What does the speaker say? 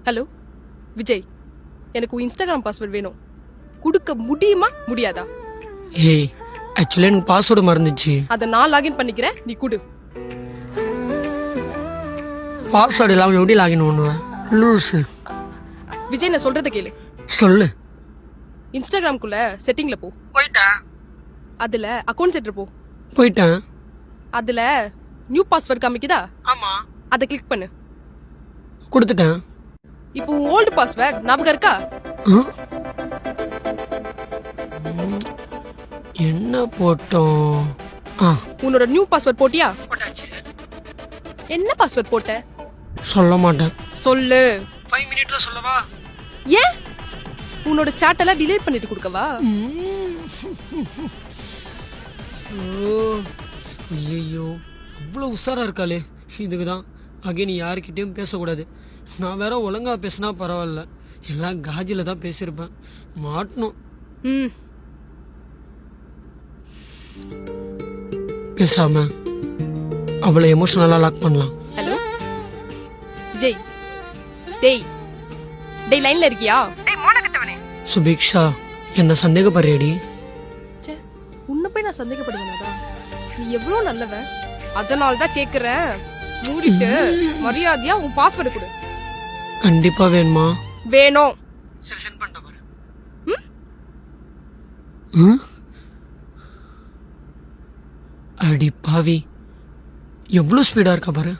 Hello Vijay, எனக்கு உன் Instagram password வேணும். கொடுக்க முடியுமா முடியாதா? ஏய், ஆக்சுவலி எனக்கு பாஸ்வேர்டு மறந்துச்சு. அதை நான் லாகின் பண்ணிக்கிறேன், நீ கொடு. பாஸ்வேர்டு இல்லாமல் எப்படி லாகின் பண்ணுவேன்? லூசு. விஜய், நான் சொல்றத கேளு. சொல்லு. இன்ஸ்டாகிராம்குள்ள செட்டிங்ல போ. போயிட்டேன். அதுல அக்கவுண்ட் செட்டர் போ. போயிட்டேன். அதுல நியூ பாஸ்வேர்ட் காமிக்குதா? ஆமா. அதை கிளிக் பண்ணு. கொடுத்துட்டேன். இப்போ ஓல்டு பாஸ்வேர்ட் ஞாபகம் இருக்கா? என்ன போட்டோம்? உன்னோட நியூ பாஸ்வேர்ட் போட்டியா? போட்டாச்சு. என்ன பாஸ்வேர்ட் போட்ட? சொல்ல மாட்டேன். சொல்லு. 5 மினிட்ல சொல்லவா? ஏன் உன்னோட சாட் எல்லாம் டிலீட் பண்ணிட்டு கொடுக்கவா? ஐயோ, அவ்வளோ உஷாரா இருக்காளே. இதுக்கு தான் அகைன் யாருக்கிட்டையும் பேசக்கூடாது. நான் வேற ஒழுங்கா பேசினா பரவாயில்ல, எல்லாம் காஜில தான் பேசியிருப்பேன். மாட்டணும். பேசாம அவளை எமோஷனலா லாக் பண்ணலாம். ஹலோ விஜய், டேய் டேய் லைன்ல இருக்கியா? டேய் மோன கட்டவனே. சுபிக்ஷா, என்ன சந்தேகப்படுறியடி? ச்சே, உன்னை போய் நான் சந்தேகப்படுவேனாடா? நீ எவ்வளவு நல்லவன், அதனால தான் கேக்குறேன். மூடிட்டு மரியாதையா உன் பாஸ்வேர்டு கொடு. கண்டிப்பா வேணுமா? வேணும். சரி, சென்ட் பண்ணிட்டு பாரு. அடி பாவி, எவ்வளவு ஸ்பீடா இருக்கா பாரு.